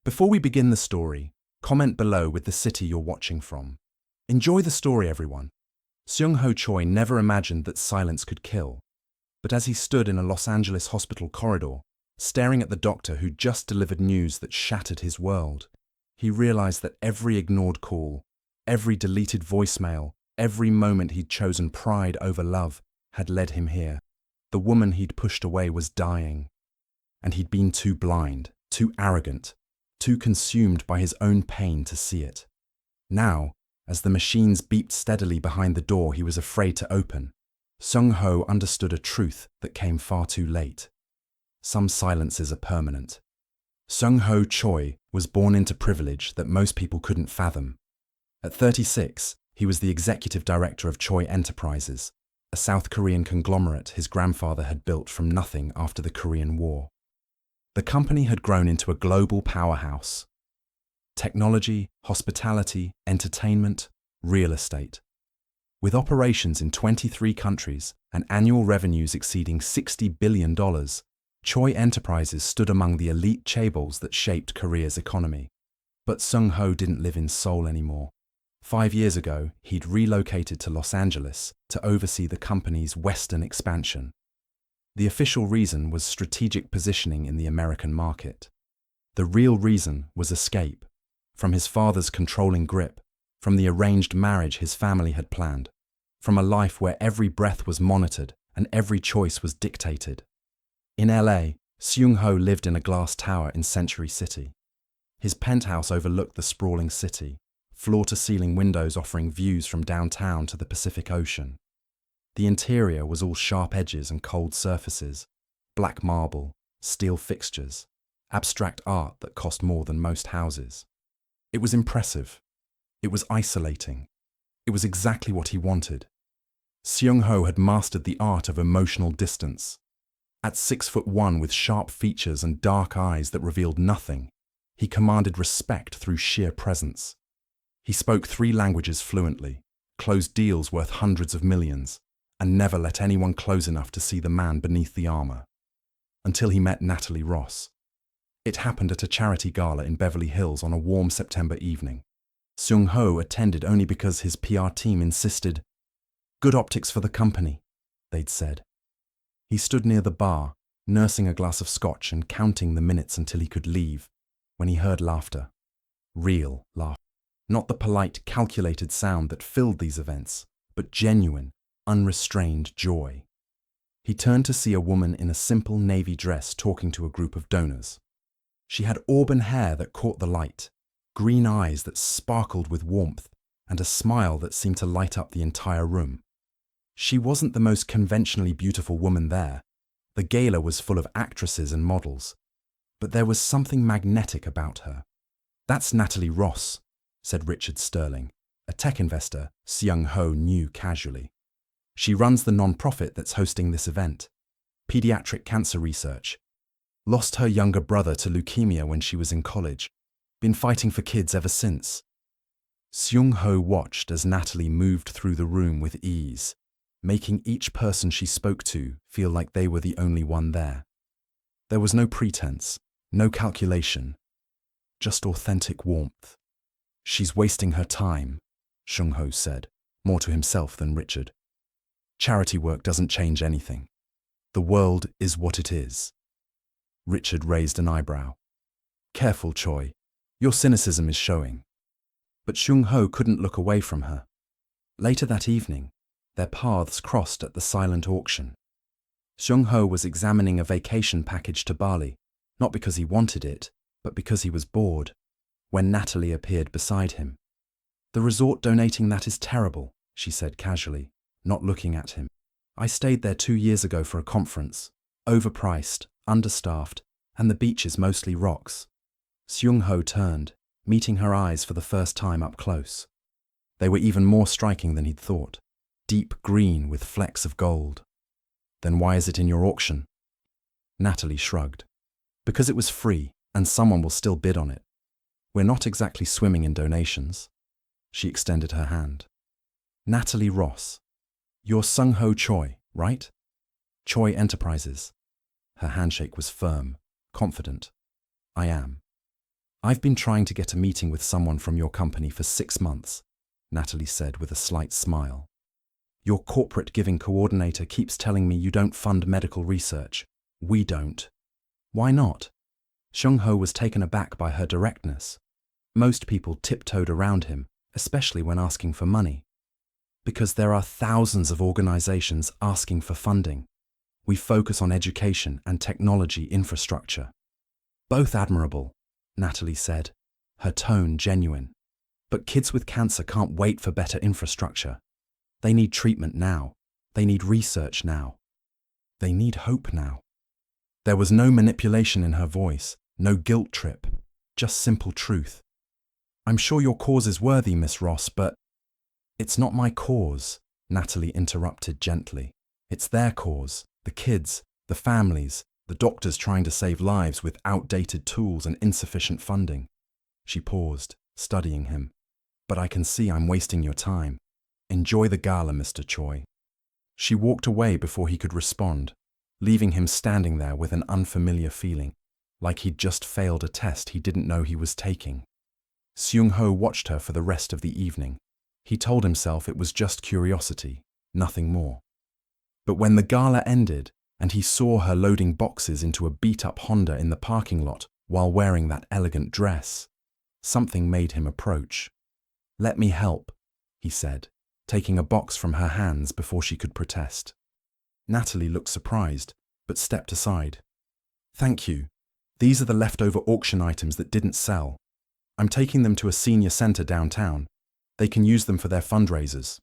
Before we begin the story, comment below with the city you're watching from. Enjoy the story, everyone. Seung-ho Choi never imagined that silence could kill. But as he stood in a Los Angeles hospital corridor, staring at the doctor who'd just delivered news that shattered his world, he realized that every ignored call, every deleted voicemail, every moment he'd chosen pride over love had led him here. The woman he'd pushed away was dying. And he'd been too blind, too arrogant, too consumed by his own pain to see it. Now, as the machines beeped steadily behind the door he was afraid to open, Seung-ho understood a truth that came far too late. Some silences are permanent. Seung-ho Choi was born into privilege that most people couldn't fathom. At 36, he was the executive director of Choi Enterprises, a South Korean conglomerate his grandfather had built from nothing after the Korean War. The company had grown into a global powerhouse. Technology, hospitality, entertainment, real estate. With operations in 23 countries and annual revenues exceeding $60 billion, Choi Enterprises stood among the elite chaebols that shaped Korea's economy. But Seung-ho didn't live in Seoul anymore. 5 years ago, he'd relocated to Los Angeles to oversee the company's Western expansion. The official reason was strategic positioning in the American market. The real reason was escape, from his father's controlling grip, from the arranged marriage his family had planned, from a life where every breath was monitored and every choice was dictated. In LA, Seung-ho lived in a glass tower in Century City. His penthouse overlooked the sprawling city, floor-to-ceiling windows offering views from downtown to the Pacific Ocean. The interior was all sharp edges and cold surfaces, black marble, steel fixtures, abstract art that cost more than most houses. It was impressive. It was isolating. It was exactly what he wanted. Seung-ho had mastered the art of emotional distance. At 6'1" with sharp features and dark eyes that revealed nothing, he commanded respect through sheer presence. He spoke 3 languages fluently, closed deals worth hundreds of millions, and never let anyone close enough to see the man beneath the armor. Until he met Natalie Ross. It happened at a charity gala in Beverly Hills on a warm September evening. Seung-ho attended only because his PR team insisted. "Good optics for the company," they'd said. He stood near the bar, nursing a glass of scotch and counting the minutes until he could leave, when he heard laughter. Real laughter. Not the polite, calculated sound that filled these events, but genuine, unrestrained joy. He turned to see a woman in a simple navy dress talking to a group of donors. She had auburn hair that caught the light, green eyes that sparkled with warmth, and a smile that seemed to light up the entire room. She wasn't the most conventionally beautiful woman there. The gala was full of actresses and models, but there was something magnetic about her. "That's Natalie Ross," said Richard Sterling, a tech investor Seung-ho knew casually. "She runs the non-profit that's hosting this event. Pediatric cancer research. Lost her younger brother to leukemia when she was in college. Been fighting for kids ever since." Seung-ho watched as Natalie moved through the room with ease, making each person she spoke to feel like they were the only one there. There was no pretense, no calculation, just authentic warmth. "She's wasting her time," Seung-ho said, more to himself than Richard. "Charity work doesn't change anything. The world is what it is." Richard raised an eyebrow. "Careful, Choi. Your cynicism is showing." But Seung-ho couldn't look away from her. Later that evening, their paths crossed at the silent auction. Seung-ho was examining a vacation package to Bali, not because he wanted it, but because he was bored, when Natalie appeared beside him. "The resort donating that is terrible," she said casually, not looking at him. "I stayed there 2 years ago for a conference. Overpriced, understaffed, and the beach is mostly rocks." Seung-ho turned, meeting her eyes for the first time up close. They were even more striking than he'd thought. Deep green with flecks of gold. "Then why is it in your auction?" Natalie shrugged. "Because it was free, and someone will still bid on it. We're not exactly swimming in donations." She extended her hand. "Natalie Ross. You're Seung-ho Choi, right? Choi Enterprises." Her handshake was firm, confident. "I am." I've been trying to get a meeting with someone from your company for 6 months, Natalie said with a slight smile. Your corporate giving coordinator keeps telling me you don't fund medical research. We don't. Why not? Seung-ho was taken aback by her directness. Most people tiptoed around him, especially when asking for money. Because there are thousands of organizations asking for funding. We focus on education and technology infrastructure. Both admirable, Natalie said, her tone genuine. But kids with cancer can't wait for better infrastructure. They need treatment now. They need research now. They need hope now. There was no manipulation in her voice, no guilt trip, just simple truth. I'm sure your cause is worthy, Miss Ross, but it's not my cause, Natalie interrupted gently. It's their cause, the kids, the families, the doctors trying to save lives with outdated tools and insufficient funding. She paused, studying him. But I can see I'm wasting your time. Enjoy the gala, Mr. Choi. She walked away before he could respond, leaving him standing there with an unfamiliar feeling, like he'd just failed a test he didn't know he was taking. Seung-ho watched her for the rest of the evening. He told himself it was just curiosity, nothing more. But when the gala ended, and he saw her loading boxes into a beat-up Honda in the parking lot while wearing that elegant dress, something made him approach. Let me help, he said, taking a box from her hands before she could protest. Natalie looked surprised, but stepped aside. Thank you. These are the leftover auction items that didn't sell. I'm taking them to a senior center downtown. They can use them for their fundraisers.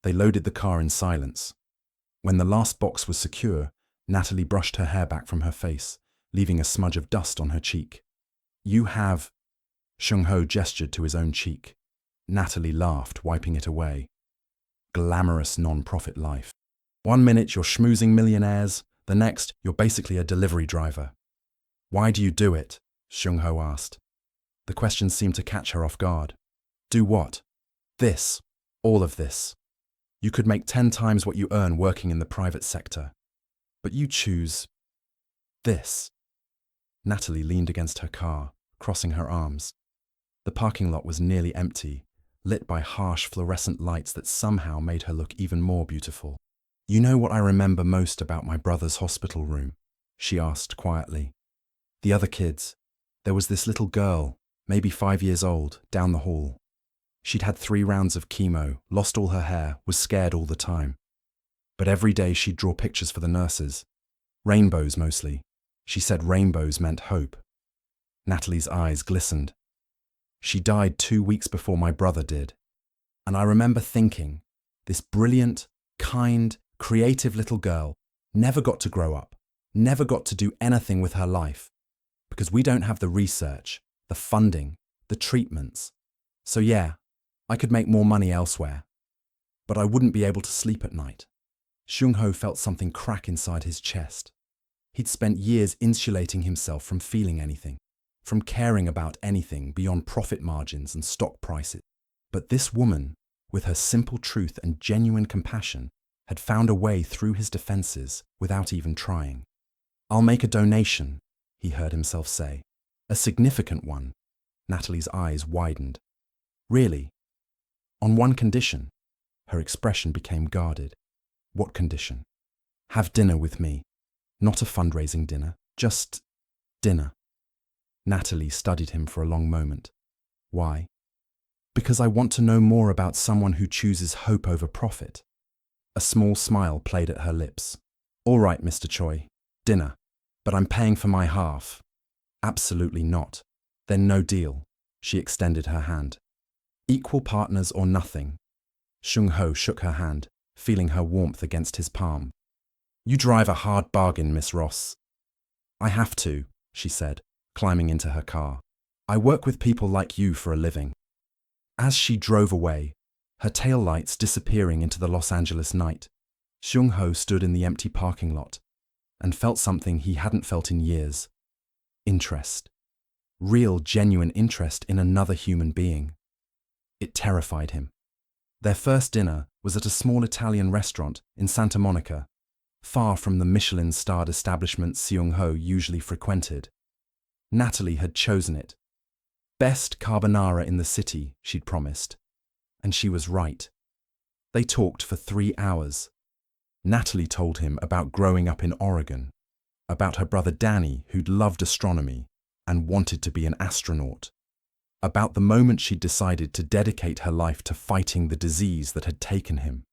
They loaded the car in silence. When the last box was secure, Natalie brushed her hair back from her face, leaving a smudge of dust on her cheek. You have... Seung-ho gestured to his own cheek. Natalie laughed, wiping it away. Glamorous non-profit life. 1 minute you're schmoozing millionaires, the next you're basically a delivery driver. Why do you do it? Seung-ho asked. The question seemed to catch her off guard. Do what? This. All of this. You could make 10 times what you earn working in the private sector. But you choose... this. Natalie leaned against her car, crossing her arms. The parking lot was nearly empty, lit by harsh fluorescent lights that somehow made her look even more beautiful. You know what I remember most about my brother's hospital room? She asked quietly. The other kids. There was this little girl, maybe 5 years old, down the hall. She'd had 3 rounds of chemo, lost all her hair, was scared all the time. But every day she'd draw pictures for the nurses. Rainbows mostly. She said rainbows meant hope. Natalie's eyes glistened. She died 2 weeks before my brother did. And I remember thinking, this brilliant, kind, creative little girl never got to grow up, never got to do anything with her life, because we don't have the research, the funding, the treatments. So yeah, I could make more money elsewhere, but I wouldn't be able to sleep at night. Seung-ho felt something crack inside his chest. He'd spent years insulating himself from feeling anything, from caring about anything beyond profit margins and stock prices. But this woman, with her simple truth and genuine compassion, had found a way through his defenses without even trying. I'll make a donation, he heard himself say. A significant one. Natalie's eyes widened. Really? On one condition. Her expression became guarded. What condition? Have dinner with me. Not a fundraising dinner, just dinner. Natalie studied him for a long moment. Why? Because I want to know more about someone who chooses hope over profit. A small smile played at her lips. All right, Mr. Choi, dinner, but I'm paying for my half. Absolutely not. Then no deal. She extended her hand. Equal partners or nothing. Seung-ho shook her hand, feeling her warmth against his palm. You drive a hard bargain, Miss Ross. I have to, she said, climbing into her car. I work with people like you for a living. As she drove away, her taillights disappearing into the Los Angeles night, Seung-ho stood in the empty parking lot and felt something he hadn't felt in years. Interest. Real, genuine interest in another human being. It terrified him. Their first dinner was at a small Italian restaurant in Santa Monica, far from the Michelin-starred establishment Seung-ho usually frequented. Natalie had chosen it. best carbonara in the city, she'd promised. And she was right. They talked for 3 hours. Natalie told him about growing up in Oregon, about her brother Danny, who'd loved astronomy and wanted to be an astronaut, about the moment she'd decided to dedicate her life to fighting the disease that had taken him.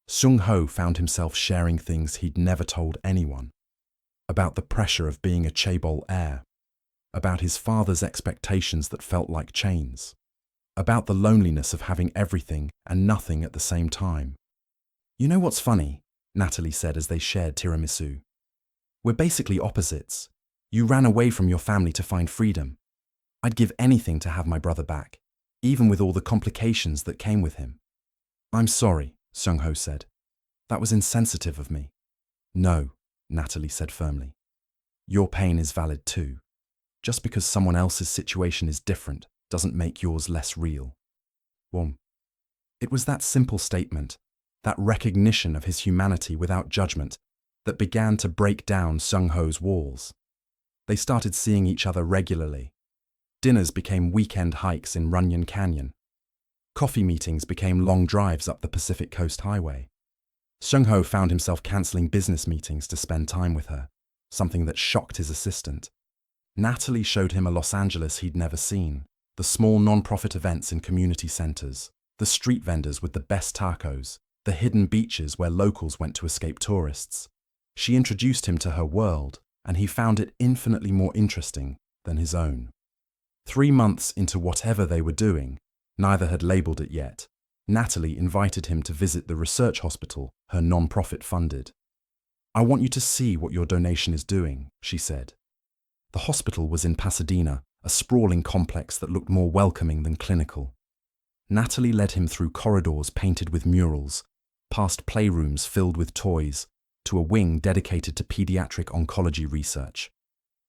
Seung-ho found himself sharing things he'd never told anyone, about the pressure of being a chaebol heir, about his father's expectations that felt like chains, about the loneliness of having everything and nothing at the same time. "You know what's funny?" Natalie said as they shared tiramisu. "We're basically opposites. You ran away from your family to find freedom. I'd give anything to have my brother back, even with all the complications that came with him." "I'm sorry," Seung-ho said. "That was insensitive of me." "No," Natalie said firmly. "Your pain is valid too. Just because someone else's situation is different doesn't make yours less real." Well, it was that simple statement, that recognition of his humanity without judgment, that began to break down Seung-ho's walls. They started seeing each other regularly. Dinners became weekend hikes in Runyon Canyon. Coffee meetings became long drives up the Pacific Coast Highway. Seung-ho found himself cancelling business meetings to spend time with her, something that shocked his assistant. Natalie showed him a Los Angeles he'd never seen, the small non-profit events in community centers, the street vendors with the best tacos, the hidden beaches where locals went to escape tourists. She introduced him to her world, and he found it infinitely more interesting than his own. 3 months into whatever they were doing, neither had labeled it yet, Natalie invited him to visit the research hospital her non-profit funded. "I want you to see what your donation is doing," she said. The hospital was in Pasadena, a sprawling complex that looked more welcoming than clinical. Natalie led him through corridors painted with murals, past playrooms filled with toys, to a wing dedicated to pediatric oncology research.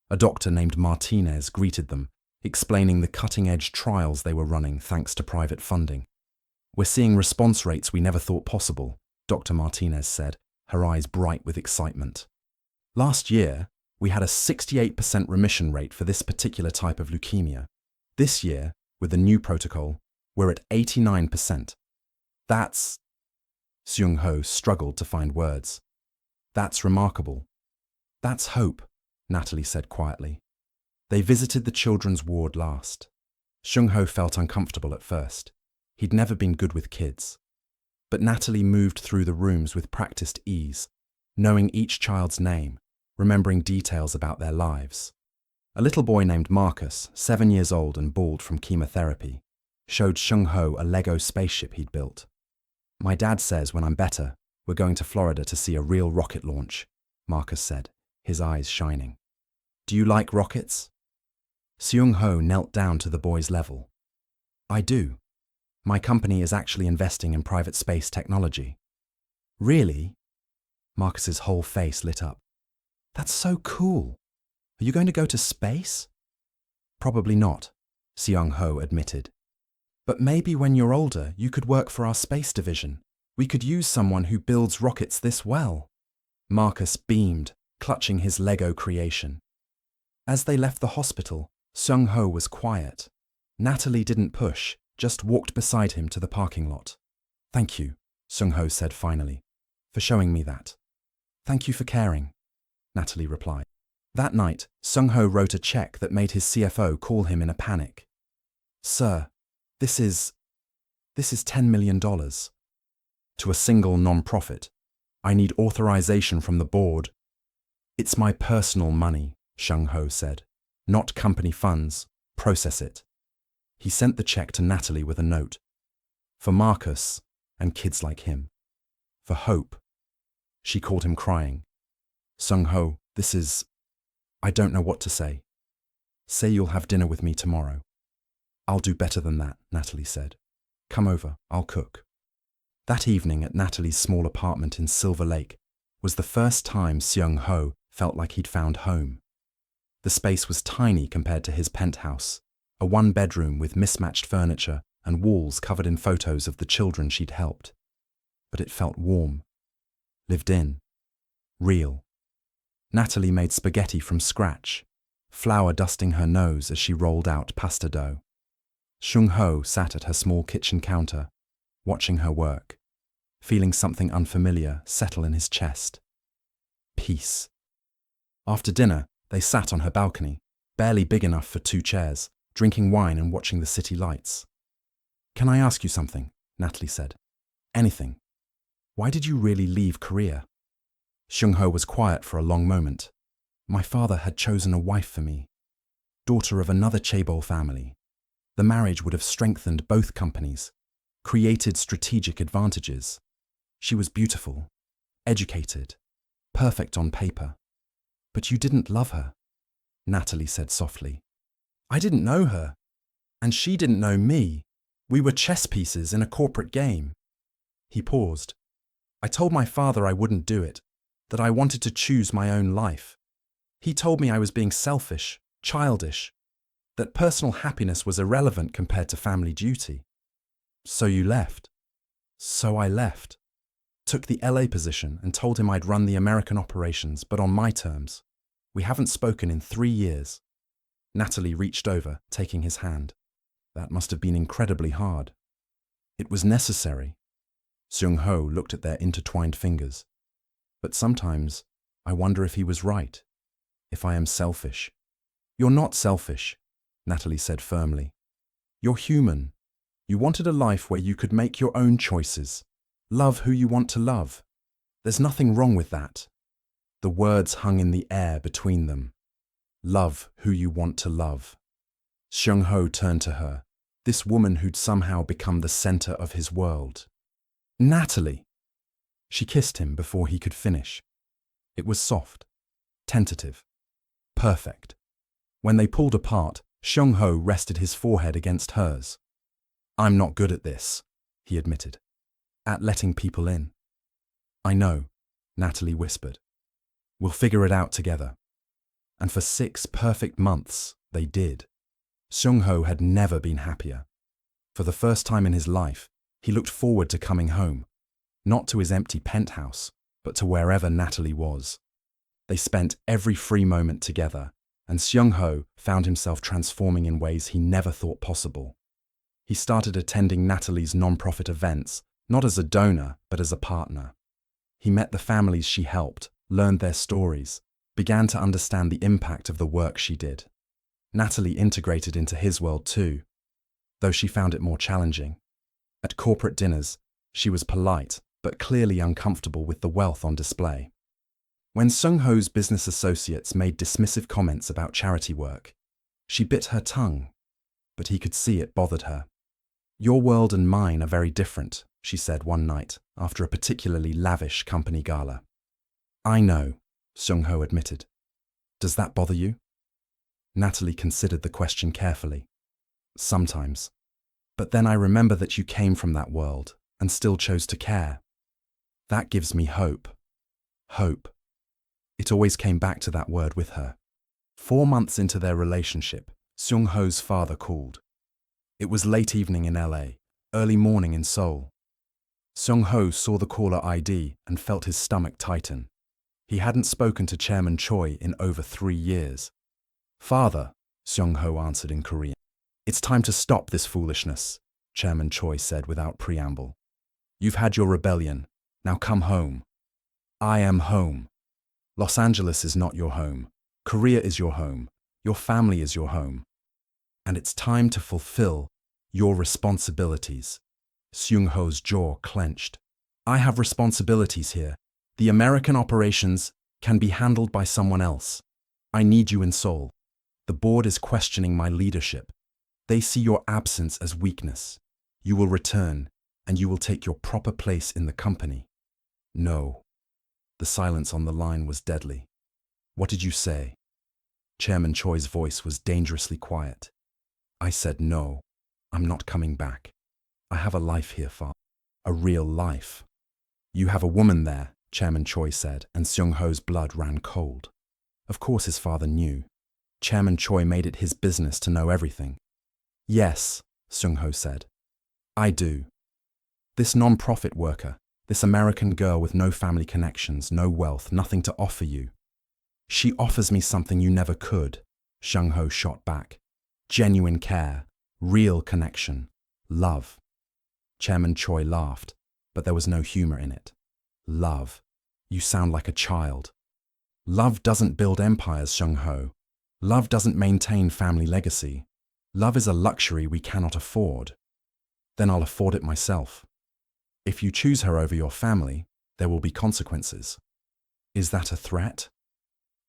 A doctor named Martinez greeted them, explaining the cutting-edge trials they were running thanks to private funding. "We're seeing response rates we never thought possible," Dr. Martinez said, her eyes bright with excitement. "Last year, we had a 68% remission rate for this particular type of leukemia. This year, with the new protocol, we're at 89%. That's..." Seung-ho struggled to find words. "That's remarkable. That's hope," Natalie said quietly. They visited the children's ward last. Seung-ho felt uncomfortable at first. He'd never been good with kids. But Natalie moved through the rooms with practiced ease, knowing each child's name, remembering details about their lives. A little boy named Marcus, 7 years old and bald from chemotherapy, showed Seung-ho a Lego spaceship he'd built. "My dad says when I'm better, we're going to Florida to see a real rocket launch," Marcus said, his eyes shining. "Do you like rockets?" Seung-ho knelt down to the boy's level. "I do. My company is actually investing in private space technology." "Really?" Marcus's whole face lit up. "That's so cool. Are you going to go to space?" "Probably not," Seung-ho admitted. "But maybe when you're older, you could work for our space division. We could use someone who builds rockets this well." Marcus beamed, clutching his Lego creation. As they left the hospital, Seung-ho was quiet. Natalie didn't push, just walked beside him to the parking lot. "Thank you," Seung-ho said finally, "for showing me that." "Thank you for caring," Natalie replied. That night, Seung-ho wrote a check that made his CFO call him in a panic. "Sir, this is $10 million. To a single non-profit. I need authorization from the board." "It's my personal money," Seung-ho said. "Not company funds. Process it." He sent the check to Natalie with a note. "For Marcus and kids like him. For hope." She called him crying. "Seung-ho, I don't know what to say. Say you'll have dinner with me tomorrow." "I'll do better than that," Natalie said. "Come over, I'll cook." That evening at Natalie's small apartment in Silver Lake was the first time Seung-ho felt like he'd found home. The space was tiny compared to his penthouse, a one-bedroom with mismatched furniture and walls covered in photos of the children she'd helped. But it felt warm, lived in, real. Natalie made spaghetti from scratch, flour dusting her nose as she rolled out pasta dough. Seung-ho sat at her small kitchen counter, watching her work, feeling something unfamiliar settle in his chest. Peace. After dinner, they sat on her balcony, barely big enough for 2 chairs, drinking wine and watching the city lights. "Can I ask you something?" Natalie said. "Anything. Why did you really leave Korea?" Seung-ho was quiet for a long moment. "My father had chosen a wife for me, daughter of another chaebol family. The marriage would have strengthened both companies, created strategic advantages. She was beautiful, educated, perfect on paper. But you didn't love her," Natalie said softly. "I didn't know her, and she didn't know me. We were chess pieces in a corporate game." He paused. "I told my father I wouldn't do it, that I wanted to choose my own life. He told me I was being selfish, childish, that personal happiness was irrelevant compared to family duty. So you left." "So I left. Took the LA position and told him I'd run the American operations, but on my terms. We haven't spoken in 3 years." Natalie reached over, taking his hand. "That must have been incredibly hard." "It was necessary." Seung-ho looked at their intertwined fingers. "But sometimes I wonder if he was right, if I am selfish." "You're not selfish," Natalie said firmly. "You're human. You wanted a life where you could make your own choices, love who you want to love. There's nothing wrong with that." The words hung in the air between them. Love who you want to love. Seung-ho turned to her, this woman who'd somehow become the center of his world. "Natalie!" She kissed him before he could finish. It was soft, tentative, perfect. When they pulled apart, Seung-ho rested his forehead against hers. "I'm not good at this," he admitted. "At letting people in." "I know," Natalie whispered. "We'll figure it out together." And for 6 perfect months, they did. Seung-ho had never been happier. For the first time in his life, he looked forward to coming home, not to his empty penthouse, but to wherever Natalie was. They spent every free moment together, and Seung-ho found himself transforming in ways he never thought possible. He started attending Natalie's non-profit events, not as a donor, but as a partner. He met the families she helped, learned their stories, began to understand the impact of the work she did. Natalie integrated into his world too, though she found it more challenging. At corporate dinners, she was polite, but clearly uncomfortable with the wealth on display. When Seung-ho's business associates made dismissive comments about charity work, she bit her tongue, but he could see it bothered her. "Your world and mine are very different," she said one night after a particularly lavish company gala. "I know," Seung-ho admitted. "Does that bother you?" Natalie considered the question carefully. "Sometimes. But then I remember that you came from that world and still chose to care. That gives me hope." Hope. It always came back to that word with her. 4 months into their relationship, Seung-ho's father called. It was late evening in LA, early morning in Seoul. Seung-ho saw the caller ID and felt his stomach tighten. He hadn't spoken to Chairman Choi in over 3 years. "Father," Seung-ho answered in Korean. "It's time to stop this foolishness," Chairman Choi said without preamble. "You've had your rebellion. Now come home." "I am home. Los Angeles is not your home. Korea is your home. Your family is your home. And it's time to fulfill your responsibilities." Seung-ho's jaw clenched. "I have responsibilities here. The American operations can be handled by someone else. I need you in Seoul. The board is questioning my leadership. They see your absence as weakness. You will return, and you will take your proper place in the company." "No." The silence on the line was deadly. "What did you say?" Chairman Choi's voice was dangerously quiet. "I said no. I'm not coming back. I have a life here, Father. A real life." "You have a woman there," Chairman Choi said, and Seung-ho's blood ran cold. Of course his father knew. Chairman Choi made it his business to know everything. "Yes," Seung-ho said. "I do. This non-profit worker, this American girl with no family connections, no wealth, nothing to offer you. She offers me something you never could," Seung-ho shot back. "Genuine care, Real connection. Love. Chairman Choi laughed, but there was no humor in it. Love. You sound like a child. Love doesn't build empires, Seung-ho. Love doesn't maintain family legacy. Love is a luxury we cannot afford. Then I'll afford it myself. If you choose her over your family, there will be consequences. Is that a threat?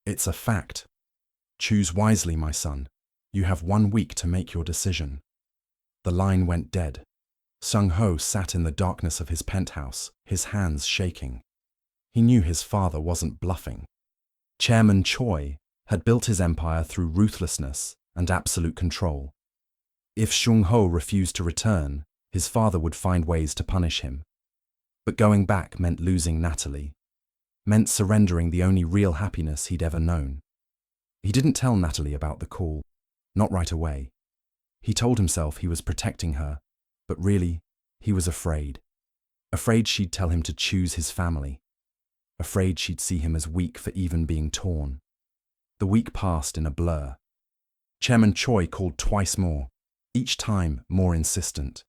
It's a fact. Choose wisely, my son. You have 1 week to make your decision. The line went dead. Seung-ho sat in the darkness of his penthouse, his hands shaking. He knew his father wasn't bluffing. Chairman Choi had built his empire through ruthlessness and absolute control. If Seung-ho refused to return, his father would find ways to punish him. But going back meant losing Natalie, meant surrendering the only real happiness he'd ever known. He didn't tell Natalie about the call, not right away. He told himself he was protecting her, but really, he was afraid. Afraid she'd tell him to choose his family. Afraid she'd see him as weak for even being torn. The week passed in a blur. Chairman Choi called twice more, each time more insistent.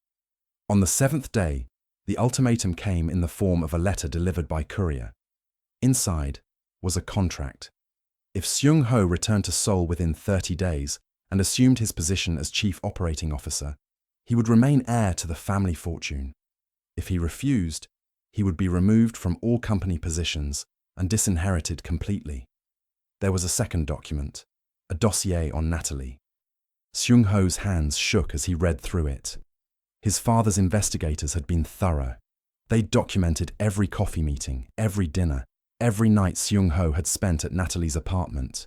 On the 7th day, the ultimatum came in the form of a letter delivered by courier. Inside was a contract. If Seung-ho returned to Seoul within 30 days and assumed his position as chief operating officer, he would remain heir to the family fortune. If he refused, he would be removed from all company positions and disinherited completely. There was a second document, a dossier on Natalie. Seung-ho's hands shook as he read through it. His father's investigators had been thorough. They'd documented every coffee meeting, every dinner, every night Seung-ho had spent at Natalie's apartment.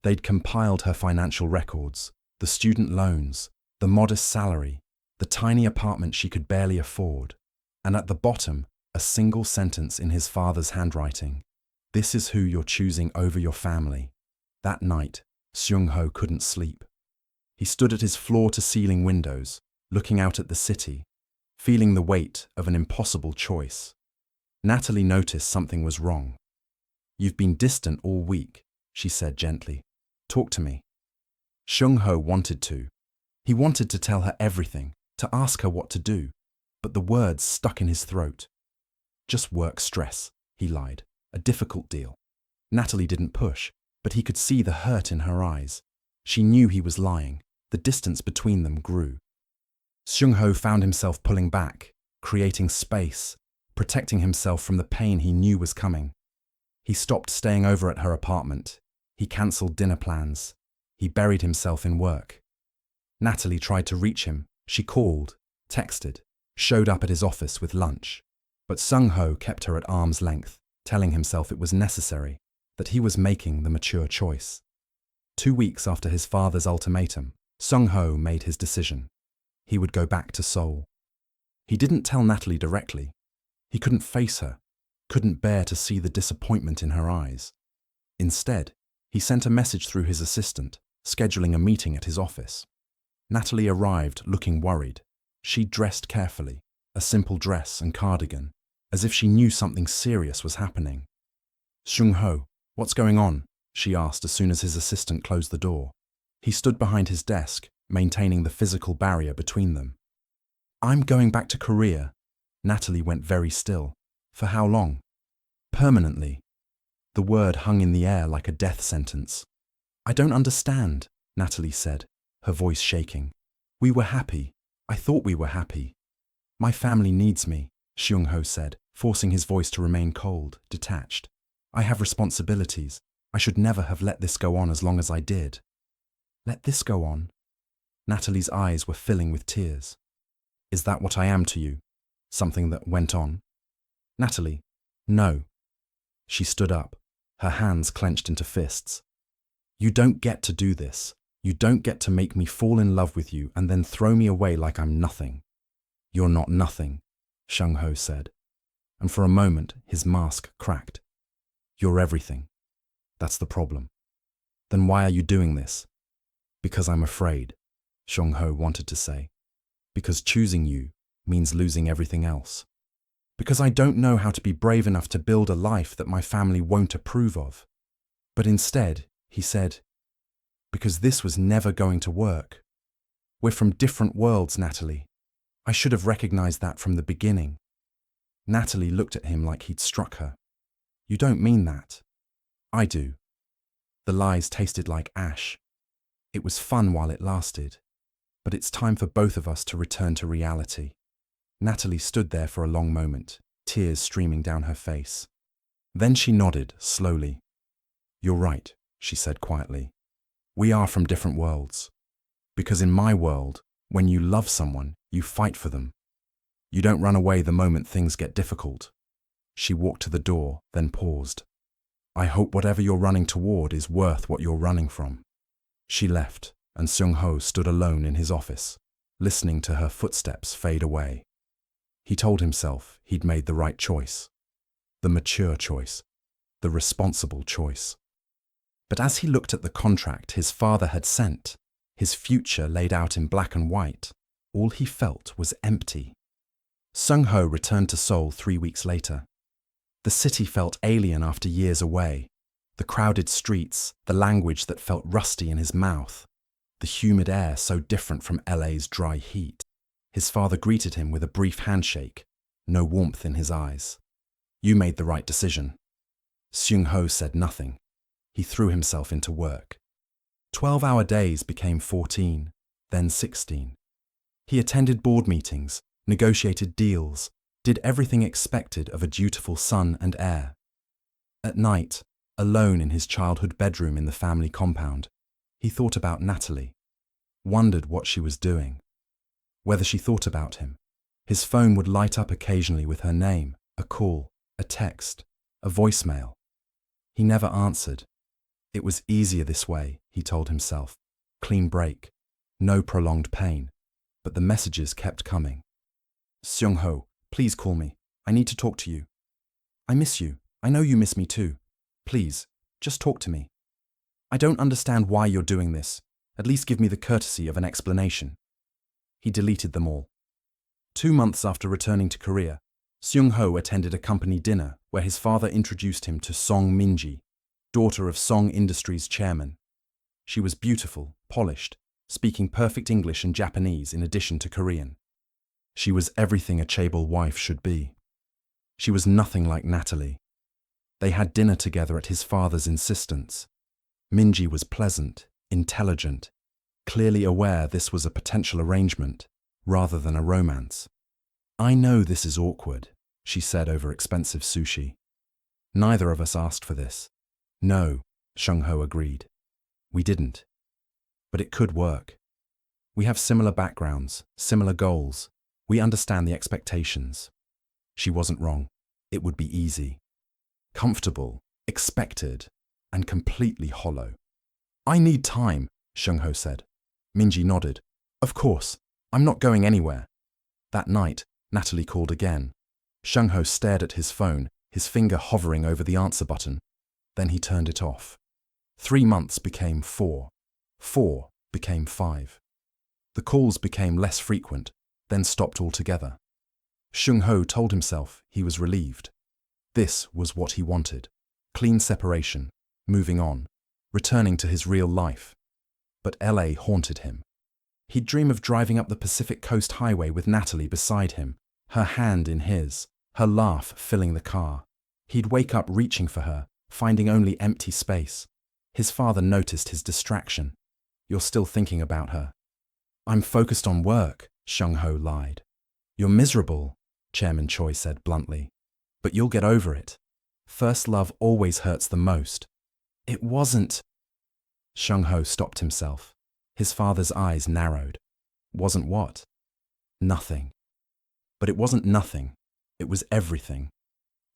They'd compiled her financial records, the student loans, the modest salary, the tiny apartment she could barely afford, and at the bottom, a single sentence in his father's handwriting. This is who you're choosing over your family. That night, Seung-ho couldn't sleep. He stood at his floor-to-ceiling windows, looking out at the city, feeling the weight of an impossible choice. Natalie noticed something was wrong. "You've been distant all week," she said gently. "Talk to me." Seung-ho wanted to. He wanted to tell her everything, to ask her what to do, but the words stuck in his throat. "Just work stress," he lied. "A difficult deal." Natalie didn't push, but he could see the hurt in her eyes. She knew he was lying. The distance between them grew. Seung-ho found himself pulling back, creating space, protecting himself from the pain he knew was coming. He stopped staying over at her apartment. He cancelled dinner plans. He buried himself in work. Natalie tried to reach him. She called, texted, showed up at his office with lunch. But Seung-ho kept her at arm's length, telling himself it was necessary, that he was making the mature choice. 2 weeks after his father's ultimatum, Seung-ho made his decision. He would go back to Seoul. He didn't tell Natalie directly. He couldn't face her, couldn't bear to see the disappointment in her eyes. Instead, he sent a message through his assistant, scheduling a meeting at his office. Natalie arrived looking worried. She dressed carefully, a simple dress and cardigan, as if she knew something serious was happening. "Seung-ho, what's going on?" she asked as soon as his assistant closed the door. He stood behind his desk, maintaining the physical barrier between them. "I'm going back to Korea." Natalie went very still. "For how long?" "Permanently." The word hung in the air like a death sentence. "I don't understand," Natalie said, her voice shaking. "We were happy. I thought we were happy." "My family needs me," Seung-ho said, forcing his voice to remain cold, detached. "I have responsibilities. I should never have let this go on as long as I did." "Let this go on?" Natalie's eyes were filling with tears. "Is that what I am to you? Something that went on?" "Natalie, no." She stood up, her hands clenched into fists. "You don't get to do this. You don't get to make me fall in love with you and then throw me away like I'm nothing." "You're not nothing," Seung-ho said. And for a moment, his mask cracked. "You're everything. That's the problem." "Then why are you doing this?" "Because I'm afraid," Seung-ho wanted to say. "Because choosing you means losing everything else. Because I don't know how to be brave enough to build a life that my family won't approve of. But instead, he said, because this was never going to work." We're from different worlds, Natalie. I should have recognized that from the beginning. Natalie looked at him like he'd struck her. You don't mean that. I do. The lies tasted like ash. It was fun while it lasted. But it's time for both of us to return to reality. Natalie stood there for a long moment, tears streaming down her face. Then she nodded, slowly. You're right, she said quietly. We are from different worlds. Because in my world, when you love someone, you fight for them. You don't run away the moment things get difficult. She walked to the door, then paused. I hope whatever you're running toward is worth what you're running from. She left, and Seung-ho stood alone in his office, listening to her footsteps fade away. He told himself he'd made the right choice. The mature choice. The responsible choice. But as he looked at the contract his father had sent, his future laid out in black and white, all he felt was empty. Seung-ho returned to Seoul 3 weeks later. The city felt alien after years away. The crowded streets, the language that felt rusty in his mouth, the humid air so different from LA's dry heat. His father greeted him with a brief handshake, no warmth in his eyes. You made the right decision. Seung-ho said nothing. He threw himself into work. 12-hour days became 14, then 16. He attended board meetings, negotiated deals, did everything expected of a dutiful son and heir. At night, alone in his childhood bedroom in the family compound, he thought about Natalie, wondered what she was doing, whether she thought about him. His phone would light up occasionally with her name, a call, a text, a voicemail. He never answered. It was easier this way, he told himself. Clean break, no prolonged pain. But the messages kept coming. Seung-ho, please call me. I need to talk to you. I miss you. I know you miss me too. Please, just talk to me. I don't understand why you're doing this. At least give me the courtesy of an explanation. He deleted them all. 2 months after returning to Korea, Seung-ho attended a company dinner where his father introduced him to Song Min-ji, daughter of Song Industries' chairman. She was beautiful, polished, speaking perfect English and Japanese in addition to Korean. She was everything a chaebol wife should be. She was nothing like Natalie. They had dinner together at his father's insistence. Min-ji was pleasant, intelligent, clearly aware this was a potential arrangement rather than a romance. I know this is awkward, she said over expensive sushi. Neither of us asked for this. No, Seung-ho agreed. We didn't. But it could work. We have similar backgrounds, similar goals. We understand the expectations. She wasn't wrong. It would be easy. Comfortable, expected, and completely hollow. I need time, Seung-ho said. Min-ji nodded. Of course, I'm not going anywhere. That night, Natalie called again. Seung-ho stared at his phone, his finger hovering over the answer button. Then he turned it off. 3 months became 4. 4 became 5. The calls became less frequent, then stopped altogether. Seung-ho told himself he was relieved. This was what he wanted. Clean separation, moving on, returning to his real life. But LA haunted him. He'd dream of driving up the Pacific Coast Highway with Natalie beside him, her hand in his, her laugh filling the car. He'd wake up reaching for her, finding only empty space. His father noticed his distraction. You're still thinking about her. I'm focused on work, Seung-ho lied. You're miserable, Chairman Choi said bluntly. But you'll get over it. First love always hurts the most. It wasn't. Seung-ho stopped himself. His father's eyes narrowed. Wasn't what? Nothing. But it wasn't nothing. It was everything.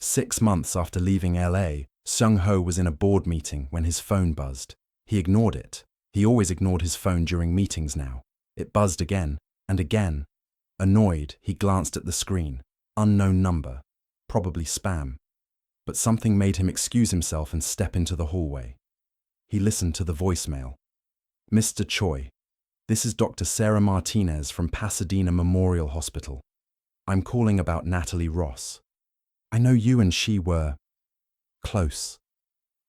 6 months after leaving LA, Seung-ho was in a board meeting when his phone buzzed. He ignored it. He always ignored his phone during meetings now. It buzzed again and again. Annoyed, he glanced at the screen. Unknown number. Probably spam. But something made him excuse himself and step into the hallway. He listened to the voicemail. Mr. Choi, this is Dr. Sarah Martinez from Pasadena Memorial Hospital. I'm calling about Natalie Ross. I know you and she were close.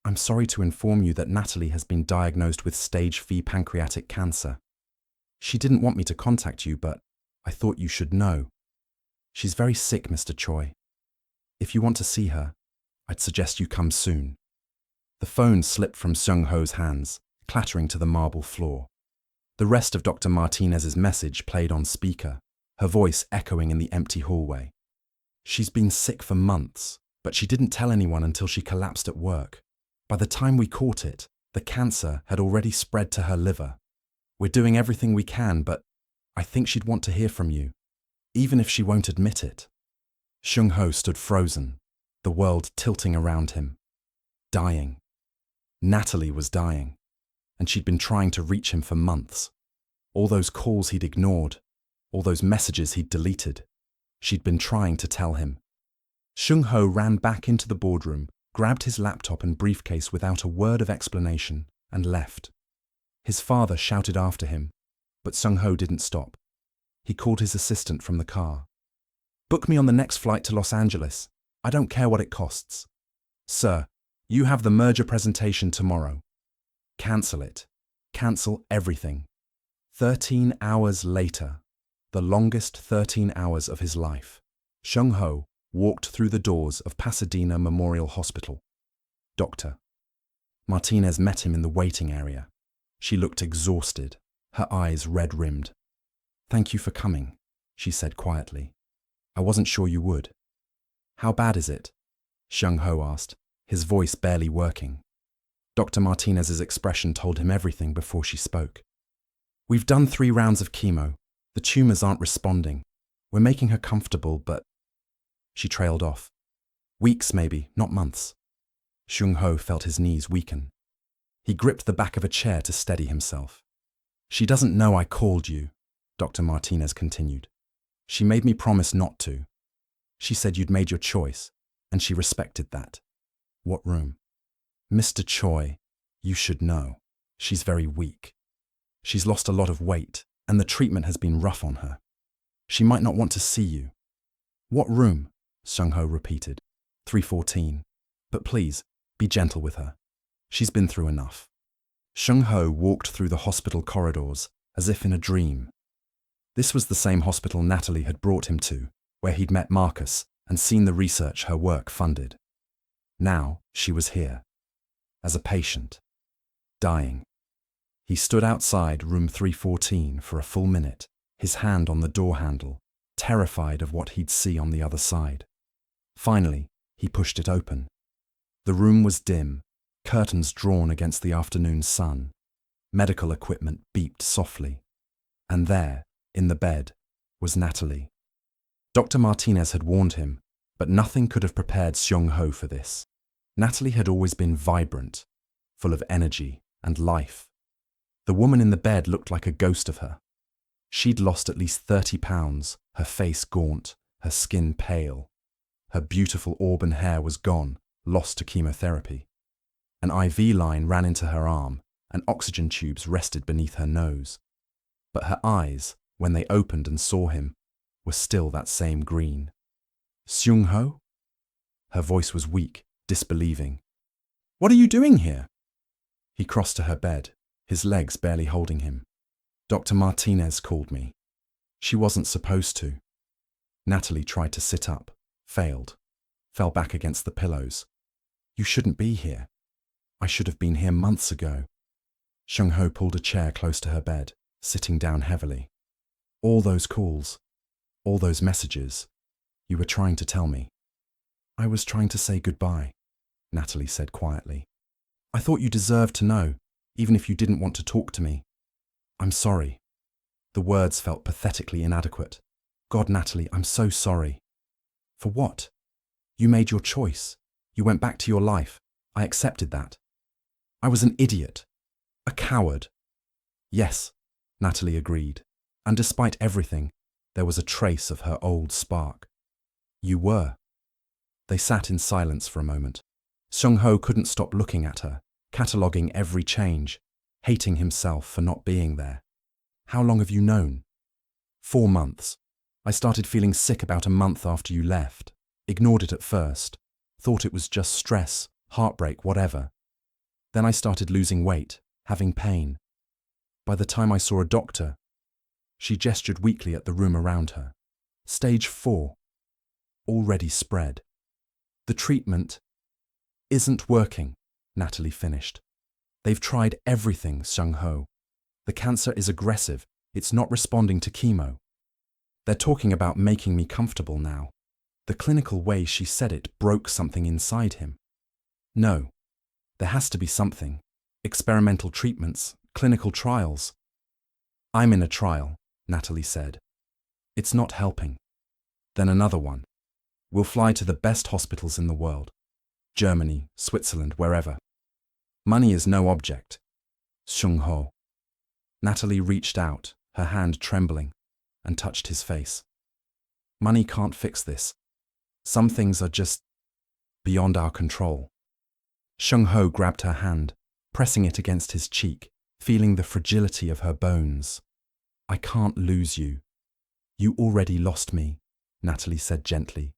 I'm sorry to inform you that Natalie has been diagnosed with stage 4 pancreatic cancer. She didn't want me to contact you, but I thought you should know. She's very sick, Mr. Choi. If you want to see her, I'd suggest you come soon. The phone slipped from Seung-ho's hands, clattering to the marble floor. The rest of Dr. Martinez's message played on speaker, her voice echoing in the empty hallway. She's been sick for months, but she didn't tell anyone until she collapsed at work. By the time we caught it, the cancer had already spread to her liver. We're doing everything we can, but I think she'd want to hear from you, even if she won't admit it. Seung-ho stood frozen, the world tilting around him. Dying. Natalie was dying, and she'd been trying to reach him for months. All those calls he'd ignored, all those messages he'd deleted, she'd been trying to tell him. Seung-ho ran back into the boardroom, grabbed his laptop and briefcase without a word of explanation, and left. His father shouted after him, but Seung-ho didn't stop. He called his assistant from the car. "Book me on the next flight to Los Angeles. I don't care what it costs." "Sir, you have the merger presentation tomorrow." "Cancel it. Cancel everything." 13 hours later, the longest 13 hours of his life, Seung-ho walked through the doors of Pasadena Memorial Hospital. Doctor. Martinez met him in the waiting area. She looked exhausted, her eyes red-rimmed. "Thank you for coming," she said quietly. "I wasn't sure you would." "How bad is it?" Seung-ho asked, his voice barely working. Dr. Martinez's expression told him everything before she spoke. "We've done 3 rounds of chemo. The tumors aren't responding. We're making her comfortable, but..." She trailed off. "Weeks maybe, not months." Seung-ho felt his knees weaken. He gripped the back of a chair to steady himself. "She doesn't know I called you," Dr. Martinez continued. "She made me promise not to. She said you'd made your choice, and she respected that." "What room?" "Mr. Choi, you should know. She's very weak. She's lost a lot of weight, and the treatment has been rough on her. She might not want to see you." "What room?" Seung-ho repeated. 314. "But please, be gentle with her. She's been through enough." Seung-ho walked through the hospital corridors, as if in a dream. This was the same hospital Natalie had brought him to, where he'd met Marcus and seen the research her work funded. Now she was here, as a patient, dying. He stood outside room 314 for a full minute, his hand on the door handle, terrified of what he'd see on the other side. Finally, he pushed it open. The room was dim, curtains drawn against the afternoon sun. Medical equipment beeped softly. And there, in the bed, was Natalie. Dr. Martinez had warned him, but nothing could have prepared Seung-ho for this. Natalie had always been vibrant, full of energy and life. The woman in the bed looked like a ghost of her. She'd lost at least 30 pounds, her face gaunt, her skin pale. Her beautiful auburn hair was gone, lost to chemotherapy. An IV line ran into her arm, and oxygen tubes rested beneath her nose. But her eyes, when they opened and saw him, were still that same green. "Seung-ho?" Her voice was weak, disbelieving. "What are you doing here?" He crossed to her bed, his legs barely holding him. "Dr. Martinez called me. She wasn't supposed to." Natalie tried to sit up, failed, fell back against the pillows. "You shouldn't be here. I should have been here months ago." Seung-ho pulled a chair close to her bed, sitting down heavily. "All those calls, all those messages, you were trying to tell me." "I was trying to say goodbye," Natalie said quietly. "I thought you deserved to know, even if you didn't want to talk to me. I'm sorry." The words felt pathetically inadequate. "God, Natalie, I'm so sorry." "For what? You made your choice. You went back to your life. I accepted that. I was an idiot. A coward." "Yes," Natalie agreed, and despite everything, there was a trace of her old spark. "You were." They sat in silence for a moment. Seung-ho couldn't stop looking at her, cataloguing every change, hating himself for not being there. "How long have you known?" 4 months. I started feeling sick about a month after you left. Ignored it at first. Thought it was just stress, heartbreak, whatever. Then I started losing weight, having pain. By the time I saw a doctor, She gestured weakly at the room around her. Stage 4. Already spread. The treatment isn't working, Natalie finished. They've tried everything, Seung-ho. The cancer is aggressive. It's not responding to chemo. They're talking about making me comfortable now. The clinical way she said it broke something inside him. No. There has to be something. Experimental treatments, clinical trials. I'm in a trial, Natalie said. It's not helping. Then another one. We'll fly to the best hospitals in the world. Germany, Switzerland, wherever. Money is no object. Seung-ho. Natalie reached out, her hand trembling, and touched his face. Money can't fix this. Some things are just beyond our control. Seung-ho grabbed her hand, pressing it against his cheek, feeling the fragility of her bones. I can't lose you. You already lost me, Natalie said gently.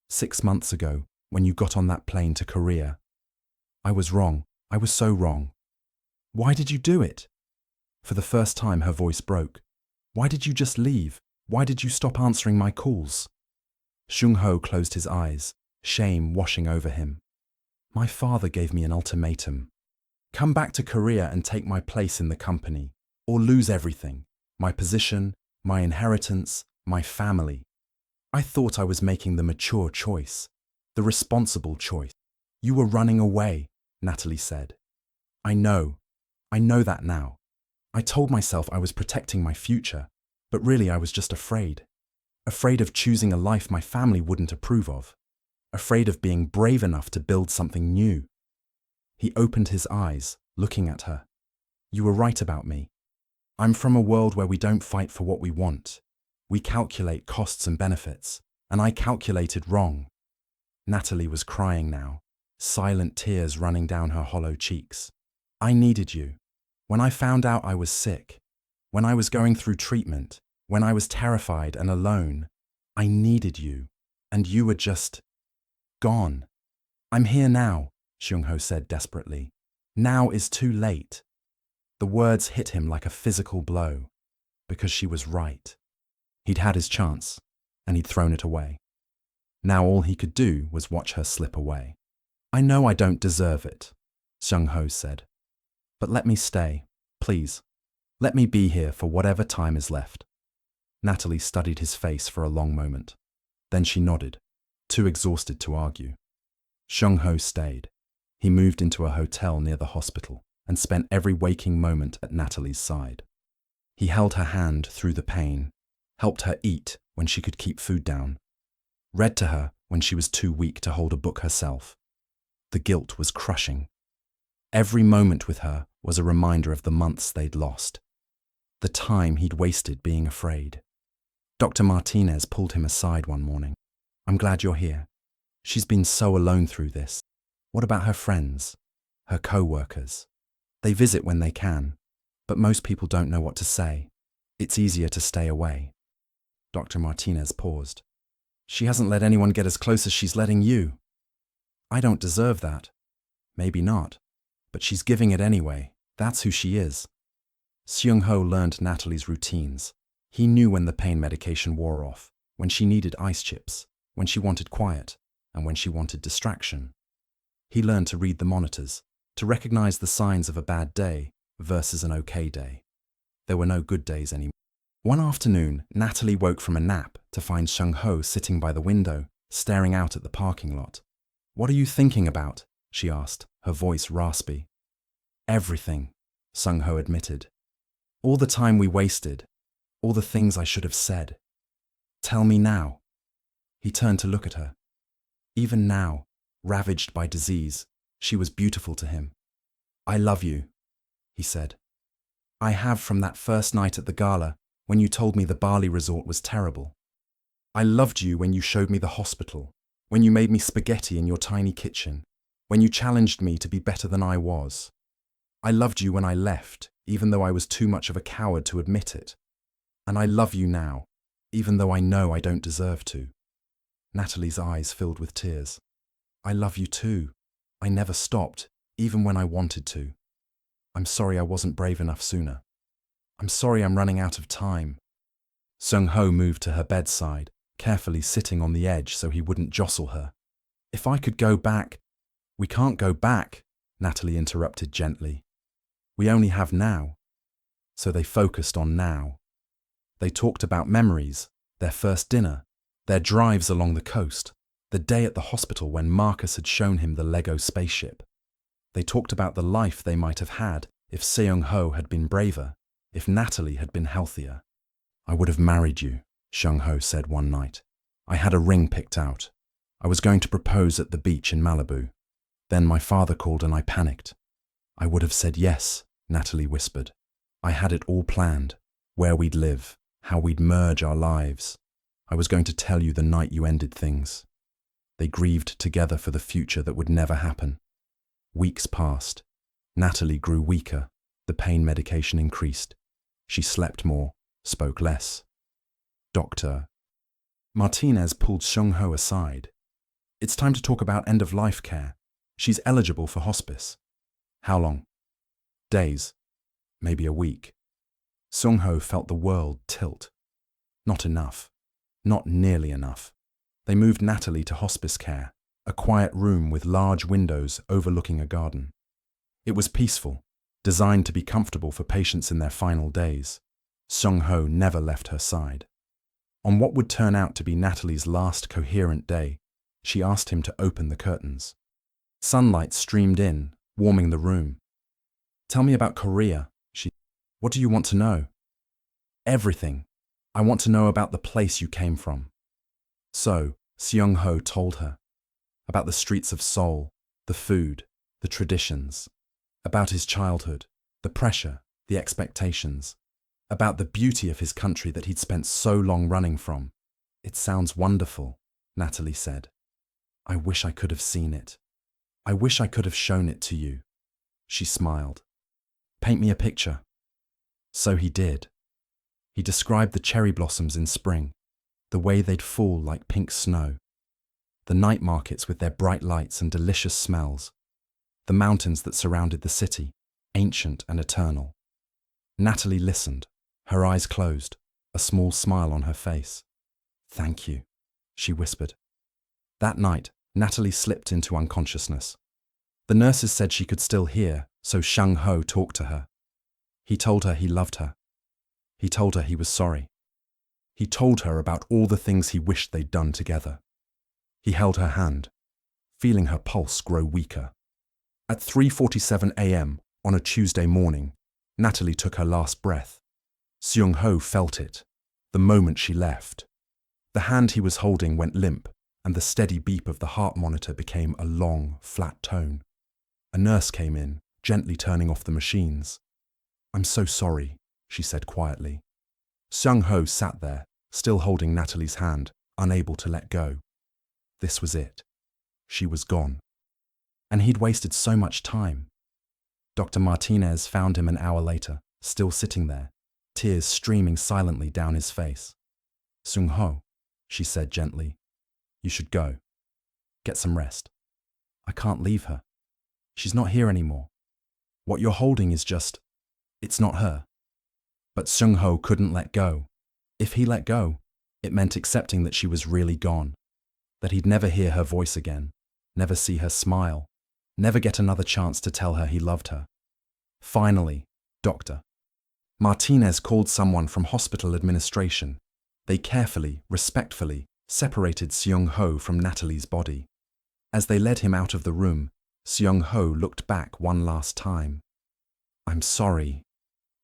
6 months ago, when you got on that plane to Korea. I was wrong. I was so wrong. Why did you do it? For the first time, her voice broke. Why did you just leave? Why did you stop answering my calls? Seung-ho closed his eyes, shame washing over him. My father gave me an ultimatum. Come back to Korea and take my place in the company, or lose everything. My position, my inheritance, my family. I thought I was making the mature choice, the responsible choice. You were running away, Natalie said. I know that now. I told myself I was protecting my future, but really I was just afraid. Afraid of choosing a life my family wouldn't approve of. Afraid of being brave enough to build something new. He opened his eyes, looking at her. You were right about me. I'm from a world where we don't fight for what we want. We calculate costs and benefits, and I calculated wrong. Natalie was crying now, silent tears running down her hollow cheeks. I needed you. When I found out I was sick, when I was going through treatment, when I was terrified and alone, I needed you, and you were just gone. I'm here now, Seung-ho said desperately. Now is too late. The words hit him like a physical blow, because she was right. He'd had his chance, and he'd thrown it away. Now all he could do was watch her slip away. I know I don't deserve it, Seung-ho said. But let me stay, please. Let me be here for whatever time is left. Natalie studied his face for a long moment. Then she nodded, too exhausted to argue. Seung-ho stayed. He moved into a hotel near the hospital and spent every waking moment at Natalie's side. He held her hand through the pain, helped her eat when she could keep food down, read to her when she was too weak to hold a book herself. The guilt was crushing. Every moment with her was a reminder of the months they'd lost, the time he'd wasted being afraid. Dr. Martinez pulled him aside one morning. I'm glad you're here. She's been so alone through this. What about her friends, her co-workers? They visit when they can, but most people don't know what to say. It's easier to stay away. Dr. Martinez paused. She hasn't let anyone get as close as she's letting you. I don't deserve that. Maybe not, but she's giving it anyway. That's who she is. Seung-ho learned Natalie's routines. He knew when the pain medication wore off, when she needed ice chips, when she wanted quiet, and when she wanted distraction. He learned to read the monitors, to recognize the signs of a bad day versus an okay day. There were no good days anymore. One afternoon, Natalie woke from a nap to find Seung-ho sitting by the window, staring out at the parking lot. What are you thinking about? She asked, her voice raspy. Everything, Seung-ho admitted. All the time we wasted, all the things I should have said. Tell me now. He turned to look at her. Even now, ravaged by disease, she was beautiful to him. I love you, he said. I have from that first night at the gala when you told me the Bali resort was terrible. I loved you when you showed me the hospital, when you made me spaghetti in your tiny kitchen, when you challenged me to be better than I was. I loved you when I left, even though I was too much of a coward to admit it. And I love you now, even though I know I don't deserve to. Natalie's eyes filled with tears. I love you too. I never stopped, even when I wanted to. I'm sorry I wasn't brave enough sooner. I'm sorry I'm running out of time. Seung-ho moved to her bedside, carefully sitting on the edge so he wouldn't jostle her. If I could go back— We can't go back, Natalie interrupted gently. We only have now. So they focused on now. They talked about memories, their first dinner, their drives along the coast, the day at the hospital when Marcus had shown him the Lego spaceship. They talked about the life they might have had if Seung-ho had been braver, if Natalie had been healthier. I would have married you, Seung-ho said one night. I had a ring picked out. I was going to propose at the beach in Malibu. Then my father called and I panicked. I would have said yes, Natalie whispered. I had it all planned, where we'd live, how we'd merge our lives. I was going to tell you the night you ended things. They grieved together for the future that would never happen. Weeks passed. Natalie grew weaker. The pain medication increased. She slept more, spoke less. Dr. Martinez pulled Seung-ho aside. It's time to talk about end-of-life care. She's eligible for hospice. How long? Days. Maybe a week. Seung-ho felt the world tilt. Not enough. Not nearly enough. They moved Natalie to hospice care, a quiet room with large windows overlooking a garden. It was peaceful, designed to be comfortable for patients in their final days. Seung-ho never left her side. On what would turn out to be Natalie's last coherent day, she asked him to open the curtains. Sunlight streamed in, warming the room. Tell me about Korea, she said. What do you want to know? Everything. I want to know about the place you came from. So, Seung-ho told her. About the streets of Seoul, the food, the traditions. About his childhood, the pressure, the expectations. About the beauty of his country that he'd spent so long running from. It sounds wonderful, Natalie said. I wish I could have seen it. I wish I could have shown it to you. She smiled. Paint me a picture. So he did. He described the cherry blossoms in spring, the way they'd fall like pink snow, the night markets with their bright lights and delicious smells, the mountains that surrounded the city, ancient and eternal. Natalie listened, her eyes closed, a small smile on her face. Thank you, she whispered. That night, Natalie slipped into unconsciousness. The nurses said she could still hear, so Seung-ho talked to her. He told her he loved her. He told her he was sorry. He told her about all the things he wished they'd done together. He held her hand, feeling her pulse grow weaker. At 3:47 a.m. on a Tuesday morning, Natalie took her last breath. Seung-ho felt it, the moment she left. The hand he was holding went limp, and the steady beep of the heart monitor became a long, flat tone. A nurse came in, gently turning off the machines. I'm so sorry, she said quietly. Seung-ho sat there, still holding Natalie's hand, unable to let go. This was it. She was gone. And he'd wasted so much time. Dr. Martinez found him an hour later, still sitting there, tears streaming silently down his face. Seung-ho, she said gently, you should go. Get some rest. I can't leave her. She's not here anymore. What you're holding is just— it's not her. But Seung-ho couldn't let go. If he let go, it meant accepting that she was really gone, that he'd never hear her voice again, never see her smile, never get another chance to tell her he loved her. Finally, Dr. Martinez called someone from hospital administration. They carefully, respectfully, separated Seung-ho from Natalie's body. As they led him out of the room, Seung-ho looked back one last time. I'm sorry,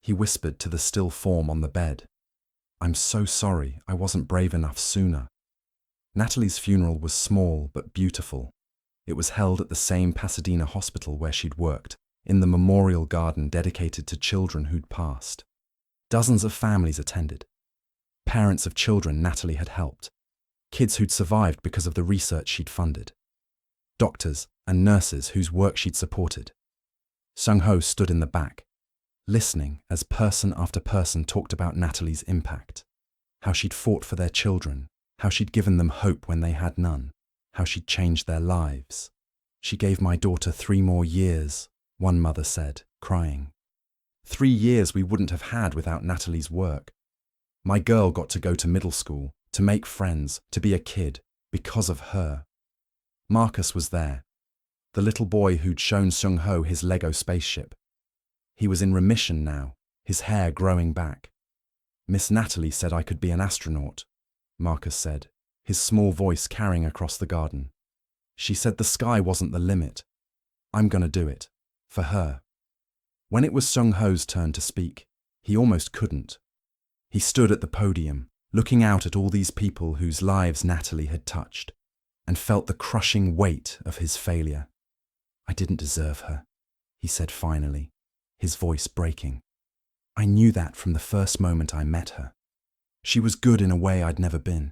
he whispered to the still form on the bed. I'm so sorry I wasn't brave enough sooner. Natalie's funeral was small but beautiful. It was held at the same Pasadena hospital where she'd worked, in the memorial garden dedicated to children who'd passed. Dozens of families attended. Parents of children Natalie had helped. Kids who'd survived because of the research she'd funded. Doctors and nurses whose work she'd supported. Seung-ho stood in the back, listening as person after person talked about Natalie's impact. How she'd fought for their children, how she'd given them hope when they had none, how she'd changed their lives. She gave my daughter 3 more years, one mother said, crying. 3 years we wouldn't have had without Natalie's work. My girl got to go to middle school, to make friends, to be a kid, because of her. Marcus was there, the little boy who'd shown Seung-ho his Lego spaceship. He was in remission now, his hair growing back. Miss Natalie said I could be an astronaut, Marcus said, his small voice carrying across the garden. She said the sky wasn't the limit. I'm gonna do it. For her. When it was Seung-ho's turn to speak, he almost couldn't. He stood at the podium, looking out at all these people whose lives Natalie had touched, and felt the crushing weight of his failure. I didn't deserve her, he said finally, his voice breaking. I knew that from the first moment I met her. She was good in a way I'd never been.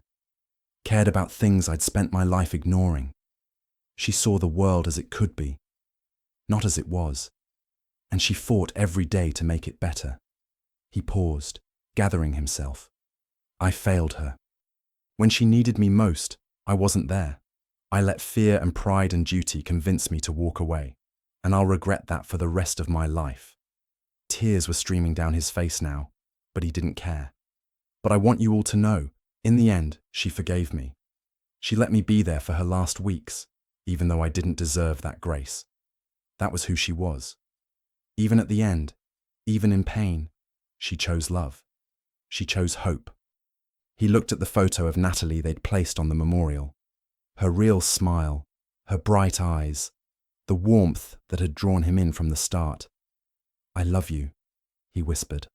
Cared about things I'd spent my life ignoring. She saw the world as it could be, not as it was, and she fought every day to make it better. He paused, gathering himself. I failed her. When she needed me most, I wasn't there. I let fear and pride and duty convince me to walk away, and I'll regret that for the rest of my life. Tears were streaming down his face now, but he didn't care. But I want you all to know, in the end, she forgave me. She let me be there for her last weeks, even though I didn't deserve that grace. That was who she was. Even at the end, even in pain, she chose love. She chose hope. He looked at the photo of Natalie they'd placed on the memorial. Her real smile, her bright eyes, the warmth that had drawn him in from the start. I love you, he whispered.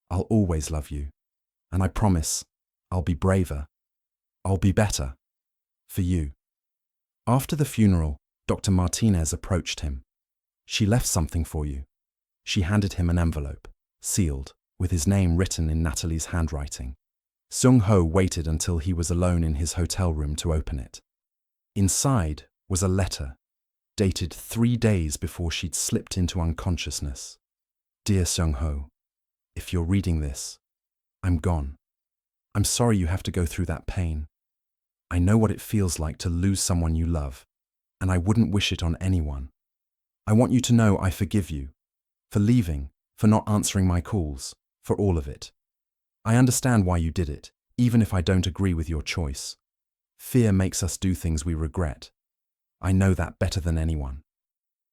I'll always love you. And I promise, I'll be braver. I'll be better. For you. After the funeral, Dr. Martinez approached him. She left something for you. She handed him an envelope, sealed, with his name written in Natalie's handwriting. Seung-ho waited until he was alone in his hotel room to open it. Inside was a letter, dated 3 days before she'd slipped into unconsciousness. Dear Seung-ho, if you're reading this, I'm gone. I'm sorry you have to go through that pain. I know what it feels like to lose someone you love, and I wouldn't wish it on anyone. I want you to know I forgive you, for leaving, for not answering my calls, for all of it. I understand why you did it, even if I don't agree with your choice. Fear makes us do things we regret. I know that better than anyone.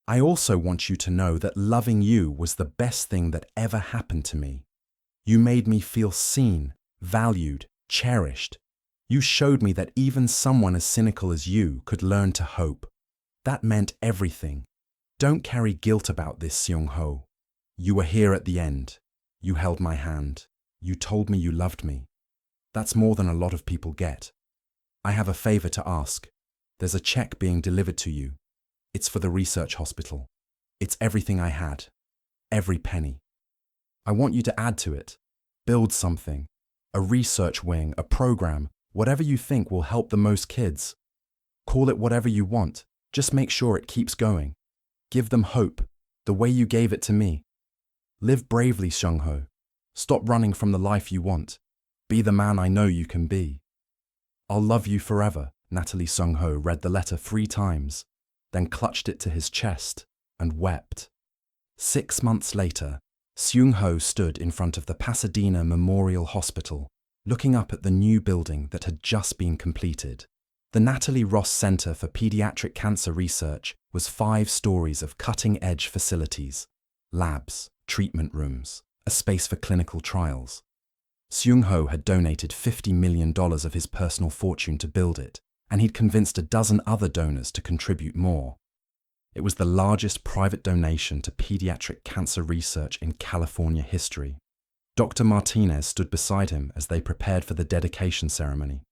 I also want you to know that loving you was the best thing that ever happened to me. You made me feel seen, valued, cherished. You showed me that even someone as cynical as you could learn to hope. That meant everything. Don't carry guilt about this, Seung-ho. You were here at the end. You held my hand. You told me you loved me. That's more than a lot of people get. I have a favor to ask. There's a check being delivered to you. It's for the research hospital. It's everything I had. Every penny. I want you to add to it. Build something. A research wing, a program, whatever you think will help the most kids. Call it whatever you want. Just make sure it keeps going. Give them hope, the way you gave it to me. Live bravely, Seung-ho. Stop running from the life you want. Be the man I know you can be. I'll love you forever, Natalie Seung-ho read the letter 3 times, then clutched it to his chest and wept. 6 months later, Seung-ho stood in front of the Pasadena Memorial Hospital, looking up at the new building that had just been completed. The Natalie Ross Center for Pediatric Cancer Research was 5 stories of cutting-edge facilities, labs, treatment rooms, a space for clinical trials. Seung-ho had donated $50 million of his personal fortune to build it, and he'd convinced a dozen other donors to contribute more. It was the largest private donation to pediatric cancer research in California history. Dr. Martinez stood beside him as they prepared for the dedication ceremony.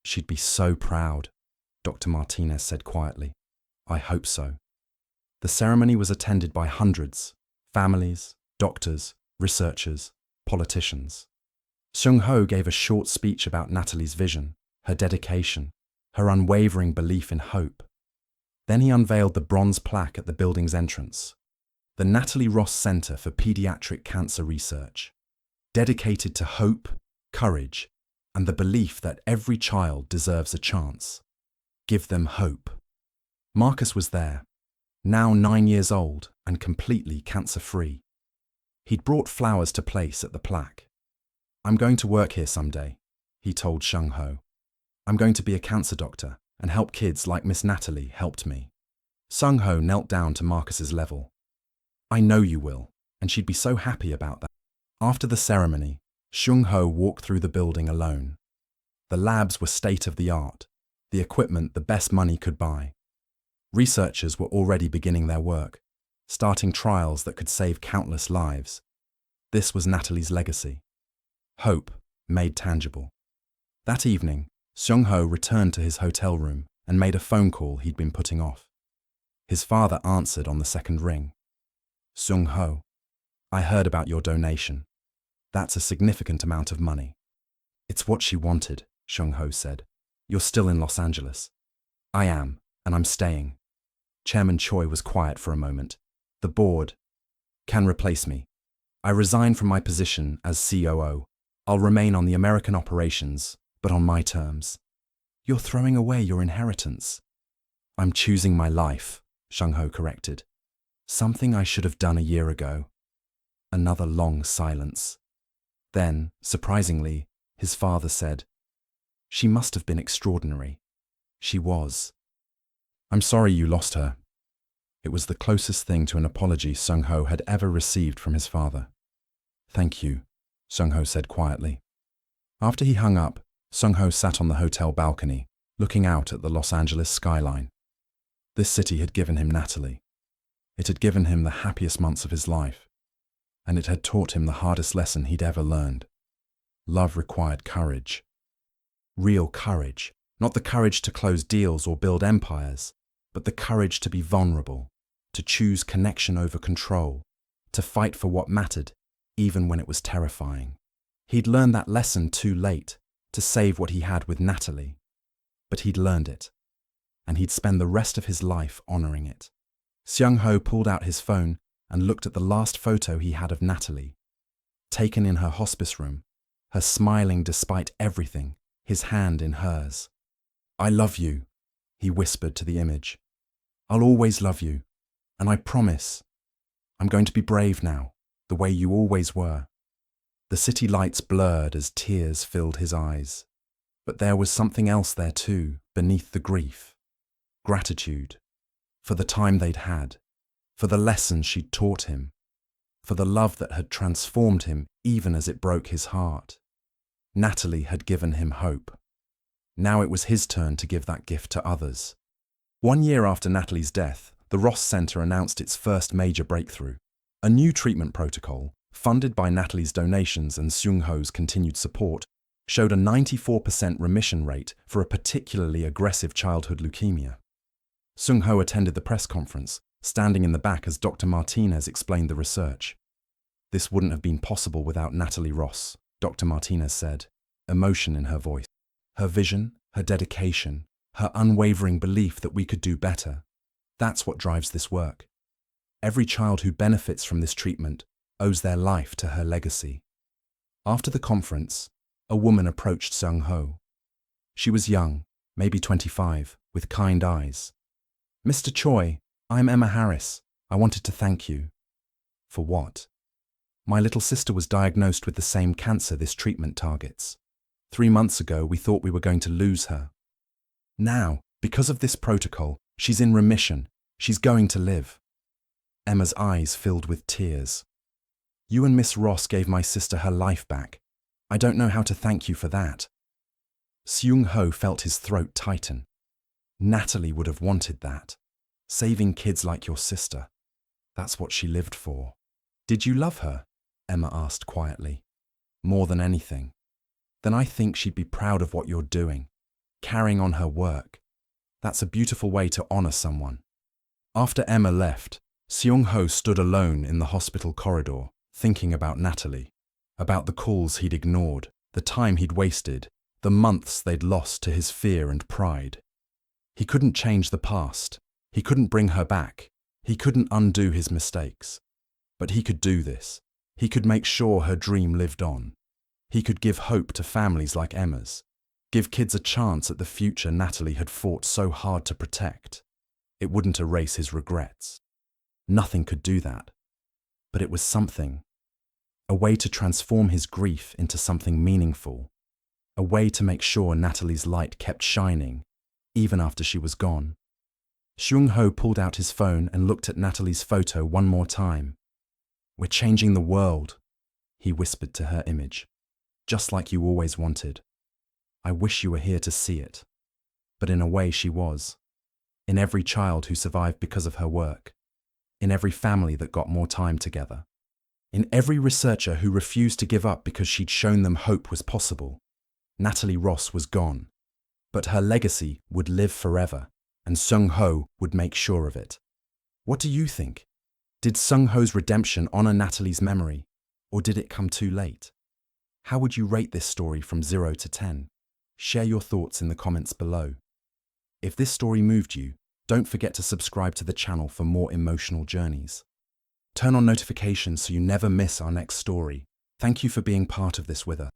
She'd be so proud, Dr. Martinez said quietly. I hope so. The ceremony was attended by hundreds, families, doctors, researchers, politicians. Seung-ho gave a short speech about Natalie's vision, her dedication, her unwavering belief in hope. Then he unveiled the bronze plaque at the building's entrance. The Natalie Ross Center for Pediatric Cancer Research, dedicated to hope, courage, and the belief that every child deserves a chance. Give them hope. Marcus was there, now 9 years old and completely cancer-free. He'd brought flowers to place at the plaque. I'm going to work here someday, he told Shung-ho. I'm going to be a cancer doctor and help kids like Miss Natalie helped me. Sung-ho knelt down to Marcus's level. I know you will, and she'd be so happy about that. After the ceremony, Shung-ho walked through the building alone. The labs were state-of-the-art, the equipment the best money could buy. Researchers were already beginning their work, starting trials that could save countless lives. This was Natalie's legacy. Hope made tangible. That evening, Seung-ho returned to his hotel room and made a phone call he'd been putting off. His father answered on the second ring. Seung-ho, I heard about your donation. That's a significant amount of money. It's what she wanted, Seung-ho said. You're still in Los Angeles. I am, and I'm staying. Chairman Choi was quiet for a moment. The board can replace me. I resign from my position as COO. I'll remain on the American operations, but on my terms. You're throwing away your inheritance. I'm choosing my life, Seung-ho corrected. Something I should have done a year ago. Another long silence. Then, surprisingly, his father said, She must have been extraordinary. She was. I'm sorry you lost her. It was the closest thing to an apology Seung-ho had ever received from his father. Thank you, Seung-ho said quietly. After he hung up, Seung-ho sat on the hotel balcony, looking out at the Los Angeles skyline. This city had given him Natalie. It had given him the happiest months of his life, and it had taught him the hardest lesson he'd ever learned. Love required courage. Real courage, not the courage to close deals or build empires, but the courage to be vulnerable, to choose connection over control, to fight for what mattered, even when it was terrifying. He'd learned that lesson too late to save what he had with Natalie, but he'd learned it, and he'd spend the rest of his life honoring it. Seung-ho pulled out his phone and looked at the last photo he had of Natalie, taken in her hospice room, her smiling despite everything, his hand in hers. I love you, he whispered to the image. I'll always love you, and I promise, I'm going to be brave now, the way you always were. The city lights blurred as tears filled his eyes. But there was something else there too, beneath the grief. Gratitude. For the time they'd had. For the lessons she'd taught him. For the love that had transformed him even as it broke his heart. Natalie had given him hope. Now it was his turn to give that gift to others. 1 year after Natalie's death, the Ross Center announced its first major breakthrough. A new treatment protocol, funded by Natalie's donations and Seung-ho's continued support, showed a 94% remission rate for a particularly aggressive childhood leukemia. Seung-ho attended the press conference, standing in the back as Dr. Martinez explained the research. This wouldn't have been possible without Natalie Ross, Dr. Martinez said, emotion in her voice. Her vision, her dedication, her unwavering belief that we could do better. That's what drives this work. Every child who benefits from this treatment owes their life to her legacy. After the conference, a woman approached Seung-ho. She was young, maybe 25, with kind eyes. Mr. Choi, I'm Emma Harris. I wanted to thank you. For what? My little sister was diagnosed with the same cancer this treatment targets. 3 months ago, we thought we were going to lose her. Now, because of this protocol, she's in remission. She's going to live. Emma's eyes filled with tears. You and Miss Ross gave my sister her life back. I don't know how to thank you for that. Seung-ho felt his throat tighten. Natalie would have wanted that. Saving kids like your sister. That's what she lived for. Did you love her? Emma asked quietly. More than anything. Then I think she'd be proud of what you're doing. Carrying on her work. That's a beautiful way to honor someone. After Emma left, Seung-ho stood alone in the hospital corridor, thinking about Natalie, about the calls he'd ignored, the time he'd wasted, the months they'd lost to his fear and pride. He couldn't change the past. He couldn't bring her back. He couldn't undo his mistakes. But he could do this. He could make sure her dream lived on. He could give hope to families like Emma's, give kids a chance at the future Natalie had fought so hard to protect. It wouldn't erase his regrets. Nothing could do that. But it was something. a way to transform his grief into something meaningful, a way to make sure Natalie's light kept shining, even after she was gone. Seung-ho pulled out his phone and looked at Natalie's photo one more time. "We're changing the world," he whispered to her image. "Just like you always wanted. I wish you were here to see it." But in a way she was. In every child who survived because of her work. In every family that got more time together. In every researcher who refused to give up because she'd shown them hope was possible. Natalie Ross was gone. But her legacy would live forever, and Seung-ho would make sure of it. What do you think? Did Seung-ho's redemption honor Natalie's memory, or did it come too late? How would you rate this story from 0 to 10? Share your thoughts in the comments below. If this story moved you, don't forget to subscribe to the channel for more emotional journeys. Turn on notifications so you never miss our next story. Thank you for being part of this with us.